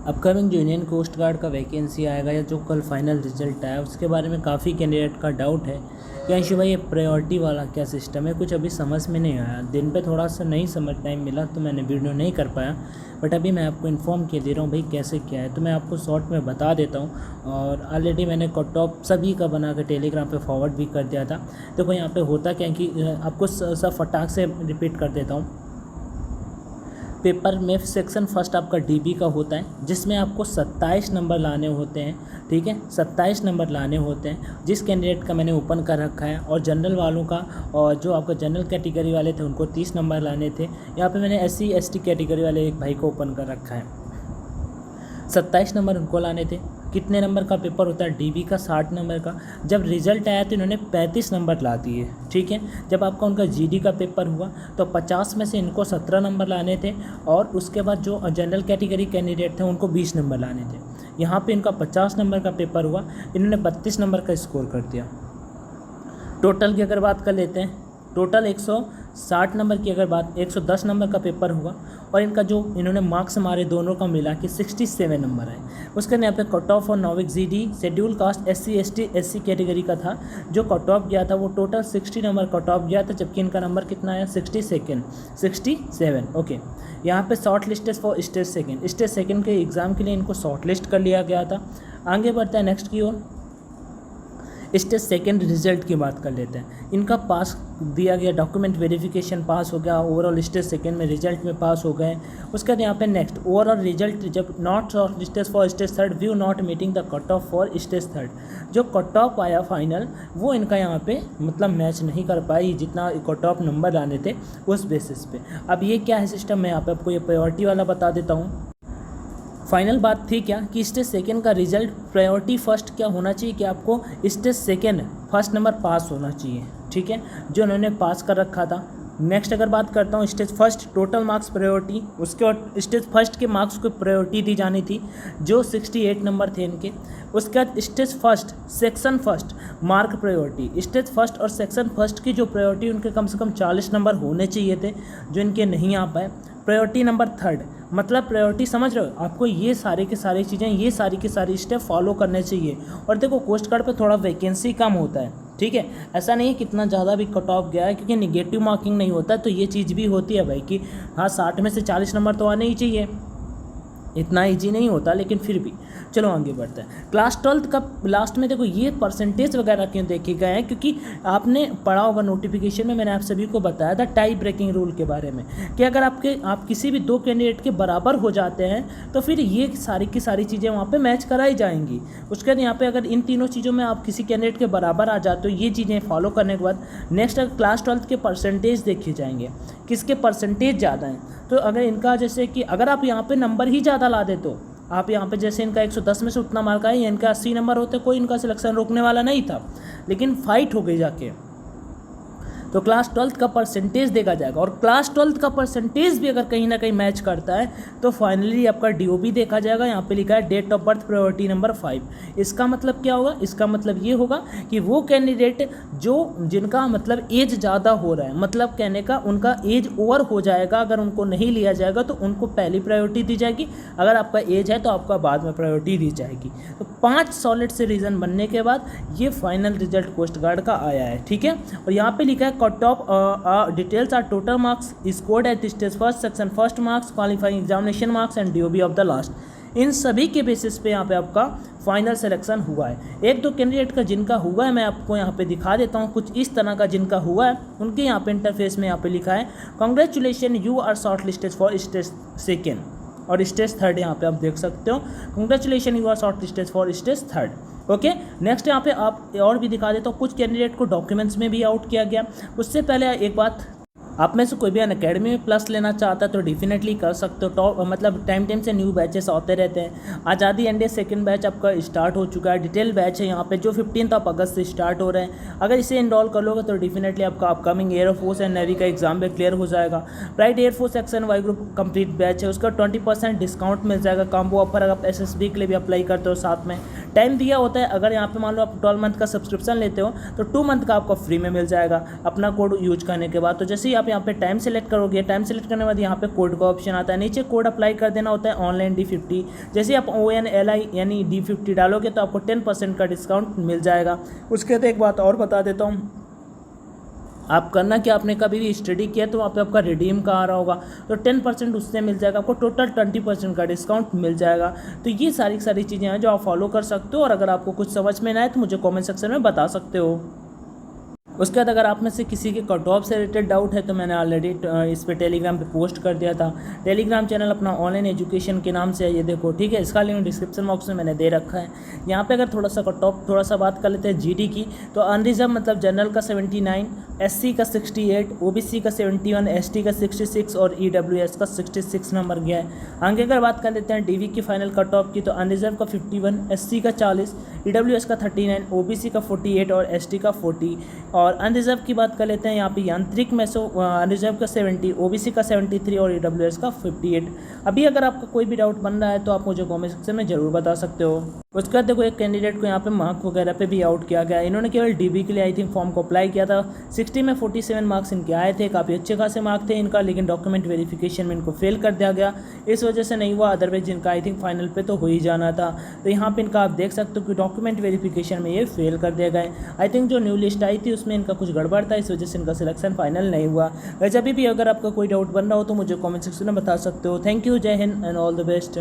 Upcoming जो Indian coast guard का vacancy आएगा या जो कल फाइनल रिजल्ट आया उसके बारे में काफ़ी कैंडिडेट का डाउट है कि अंशु भाई ये प्रायोरिटी वाला क्या सिस्टम है, कुछ अभी समझ में नहीं आया। दिन पे थोड़ा सा नहीं समझ टाइम मिला तो मैंने वीडियो नहीं कर पाया, बट अभी मैं आपको इन्फॉर्म किए दे रहा हूँ भाई कैसे क्या है। तो मैं आपको शॉर्ट में बता देता हूँ और ऑलरेडी मैंने कट ऑफ सभी का बना कर टेलीग्राम पे फॉरवर्ड भी कर दिया था। देखो यहाँ पे होता क्या है कि आपको सब फटाक से रिपीट कर देता हूँ। पेपर में सेक्शन फर्स्ट आपका डीबी का होता है जिसमें आपको 27 नंबर लाने होते हैं, ठीक है, 27 नंबर लाने होते हैं। जिस कैंडिडेट का मैंने ओपन कर रखा है और जनरल वालों का और जो आपका जनरल कैटेगरी वाले थे उनको 30 नंबर लाने थे। यहाँ पे मैंने SC ST कैटेगरी वाले एक भाई को ओपन कर रखा है, 27 नंबर उनको लाने थे। कितने नंबर का पेपर होता है? डीबी का 60 नंबर का। जब रिजल्ट आया तो इन्होंने 35 नंबर ला दिए, ठीक है। जब आपका उनका जीडी का पेपर हुआ तो 50 में से इनको 17 नंबर लाने थे और उसके बाद जो जनरल कैटेगरी कैंडिडेट थे उनको 20 नंबर लाने थे। यहाँ पे इनका 50 नंबर का पेपर हुआ, इन्होंने 32 नंबर का स्कोर कर दिया। टोटल की अगर बात कर लेते हैं, टोटल 160 नंबर की अगर बात 110 नंबर का पेपर हुआ और इनका जो इन्होंने मार्क्स मारे दोनों का मिला कि 67 नंबर है। उसके यहाँ पे कट ऑफ और नॉविक GD schedule caste SC ST SC category का था। जो कट ऑफ गया था वो टोटल 60 नंबर कट ऑफ गया था, जबकि इनका नंबर कितना आया? 67। ओके, यहाँ पे short listed for stage second के एग्ज़ाम के लिए इनको शॉर्ट लिस्ट कर लिया गया था। आगे बढ़ता है नेक्स्ट की ओर। स्टेज सेकेंड रिजल्ट की बात कर लेते हैं। इनका पास दिया गया, डॉक्यूमेंट वेरिफिकेशन पास हो गया, ओवरऑल स्टेज सेकेंड में रिजल्ट में पास हो गए। उसके बाद यहाँ पे नेक्स्ट ओवरऑल रिजल्ट, जब not short listed for stage third view not meeting the cut off for stage third. जो कट ऑफ आया फाइनल वो इनका यहाँ पे मतलब मैच नहीं कर पाई जितना कट ऑफ नंबर लाने थे उस बेसिस पे। अब ये क्या है सिस्टम, मैं यहाँ पे आपको ये प्रायोरिटी वाला बता देता हूँ। फाइनल बात थी क्या कि स्टेज सेकेंड का रिजल्ट प्रायोरिटी फर्स्ट क्या होना चाहिए कि आपको स्टेज सेकेंड फर्स्ट नंबर पास होना चाहिए, ठीक है, जो उन्होंने पास कर रखा था। नेक्स्ट अगर बात करता हूँ stage first total marks priority, उसके बाद स्टेज फर्स्ट के मार्क्स को प्रायोरिटी दी जानी थी जो 68 नंबर थे इनके। उसके बाद stage first section first mark priority, stage first और सेक्शन फर्स्ट की जो प्रायोरिटी उनके कम से कम 40 नंबर होने चाहिए थे जो इनके नहीं आ पाए। प्रायोरिटी नंबर थर्ड, मतलब प्रायोरिटी समझ रहे हो आपको, ये सारे की सारी चीज़ें, ये सारी की सारी स्टेप फॉलो करने चाहिए। और देखो कोस्ट गार्ड पे थोड़ा वैकेंसी कम होता है, ठीक है, ऐसा नहीं है कितना ज़्यादा भी कट ऑफ गया है, क्योंकि निगेटिव मार्किंग नहीं होता तो ये चीज़ भी होती है भाई कि हाँ 60 में से 40 नंबर तो आने ही चाहिए। इतना ईजी नहीं होता लेकिन फिर भी चलो आगे बढ़ते हैं। क्लास 12 का लास्ट में देखो ये परसेंटेज वगैरह क्यों देखे गए हैं, क्योंकि आपने पढ़ा होगा नोटिफिकेशन में, मैंने आप सभी को बताया था टाई ब्रेकिंग रूल के बारे में कि अगर आप किसी भी दो कैंडिडेट के बराबर हो जाते हैं तो फिर ये सारी की सारी चीज़ें वहाँ पे मैच कराई जाएंगी। उसके बाद यहाँ पे अगर इन तीनों चीज़ों में आप किसी कैंडिडेट के बराबर आ जाते हो, ये चीज़ें फॉलो करने के बाद नेक्स्ट अगर क्लास 12 के परसेंटेज देखे जाएंगे, किसके परसेंटेज ज़्यादा हैं। तो अगर इनका जैसे कि अगर आप यहाँ पे नंबर ही ज़्यादा ला दे तो आप यहाँ पे जैसे इनका 110 में से उतना मार्क आया, इनका 80 नंबर होते कोई इनका सिलेक्शन रोकने वाला नहीं था, लेकिन फाइट हो गई जाके। तो क्लास 12 का परसेंटेज देखा जाएगा और क्लास 12 का परसेंटेज भी अगर कहीं ना कहीं मैच करता है तो फाइनली आपका DOB देखा जाएगा। यहाँ पे लिखा है date of birth priority number 5। इसका मतलब क्या होगा? इसका मतलब ये होगा कि वो कैंडिडेट जिनका मतलब एज ज़्यादा हो रहा है, मतलब कहने का उनका एज ओवर हो जाएगा, अगर उनको नहीं लिया जाएगा तो उनको पहली प्रायोरिटी दी जाएगी, अगर आपका एज है तो आपका बाद में प्रायोरिटी दी जाएगी। तो 5 सॉलिड से रीज़न बनने के बाद ये फाइनल रिजल्ट कोस्ट गार्ड का आया है, ठीक है। और यहाँ पे लिखा है cut off details are total marks scored at stage first section first marks qualifying examination marks and DOB of the last. इन सभी के बेसिस पे यहाँ पे आपका फाइनल सिलेक्शन हुआ है। एक दो कैंडिडेट का जिनका हुआ है मैं आपको यहाँ पे दिखा देता हूँ, कुछ इस तरह का जिनका हुआ है उनके यहाँ पे इंटरफेस में यहाँ पे लिखा है congratulation you are shortlisted for stage second और स्टेज थर्ड। यहाँ पे आप देख सकते हो congratulation you are shortlisted for stage third. Okay, next यहाँ पे आप और भी दिखा देता हूँ, कुछ कैंडिडेट को डॉक्यूमेंट्स में भी आउट किया गया। उससे पहले एक बात, आप में से कोई भी अनअकैडमी में प्लस लेना चाहता है तो डेफिनेटली कर सकते हो। टॉप मतलब टाइम से न्यू बैचेस आते रहते हैं। आज़ादी NDA सेकंड बैच आपका स्टार्ट हो चुका है, डिटेल बैच है यहाँ पे जो 15 अगस्त से स्टार्ट हो रहे हैं। अगर इसे इनरोल कर लोगे तो डेफिनेटली आपका अपकमिंग एयरफोर्स एंड नेवी का एग्जाम भी क्लियर हो जाएगा। Pride air force section Y group complete batch है, उसका 20% डिस्काउंट मिल जाएगा। कॉम्बो ऑफर अगर आप SSB के लिए भी अप्लाई करते हो साथ में टाइम दिया होता है। अगर यहाँ पे मान लो आप 12 मंथ का सब्सक्रिप्शन लेते हो तो 2 मंथ का आपको फ्री में मिल जाएगा अपना कोड यूज करने के बाद। तो जैसे ही आप यहाँ पे टाइम सेलेक्ट करोगे, टाइम सेलेक्ट करने के बाद यहाँ पे कोड का ऑप्शन आता है, नीचे कोड अप्लाई कर देना होता है ऑनलाइन D50। जैसे ही आप ONLI यानी D50 डालोगे तो आपको 10% का डिस्काउंट मिल जाएगा। उसके बाद एक बात और बता देता हूँ, आप करना कि आपने कभी भी स्टडी किया तो वहाँ पे आपका रिडीम का आ रहा होगा तो 10% उससे मिल जाएगा, आपको टोटल 20% का डिस्काउंट मिल जाएगा। तो ये सारी चीज़ें हैं जो आप फॉलो कर सकते हो, और अगर आपको कुछ समझ में ना आए तो मुझे कमेंट सेक्शन में बता सकते हो। उसके बाद अगर आप में से किसी के कट ऑफ से रिलेटेड डाउट है तो मैंने ऑलरेडी इस पर टेलीग्राम पे पोस्ट कर दिया था। टेलीग्राम चैनल अपना ऑनलाइन एजुकेशन के नाम से है, ये देखो, ठीक है। इसका लिंक डिस्क्रिप्शन बॉक्स में मैंने दे रखा है। यहाँ पे अगर थोड़ा सा कट ऑफ थोड़ा सा बात कर लेते हैं GD की, तो अनरिजर्व मतलब जनरल का 79, SC का 68, OBC का 71, ST का 66 और EWS का 66 नंबर गया है। आगे अगर बात कर लेते हैं DV की फाइनल कट ऑफ की, तो अनरिजर्व का 51, SC का 40, EWS का 39, OBC का 48 और ST का 40। और अनरिजर्व की बात कर लेते हैं, यहाँ पे यांत्रिक में अनरिजर्व का 70, OBC का 73 और EWS का 58। अभी अगर आपका कोई भी डाउट बन रहा है तो आप मुझे कमेंट सेक्शन में ज़रूर बता सकते हो। उसके बाद देखो, एक कैंडिडेट को यहाँ पे मार्क वगैरह पे भी आउट किया गया। इन्होंने केवल DB के लिए आई थिंक फॉर्म को अप्लाई किया था। 60 में 47 मार्क्स इनके आए थे, काफ़ी अच्छे खासे मार्क थे इनका, लेकिन डॉक्यूमेंट वेरिफिकेशन में इनको फेल कर दिया गया। इस वजह से नहीं हुआ, अदरवाइज इनका आई थिंक फाइनल पे तो हो ही जाना था। तो यहाँ पे इनका आप देख सकते हो कि डॉक्यूमेंट वेरिफिकेशन में ये फेल कर दिया गए। आई थिंक जो न्यू लिस्ट आई थी उसमें इनका कुछ गड़बड़ था, इस वजह से इनका सिलेक्शन फाइनल नहीं हुआ। वैसे अभी भी अगर आपका कोई डाउट बन रहा हो तो मुझे कमेंट सेक्शन में बता सकते हो। थैंक यू, जय Hind and all the best.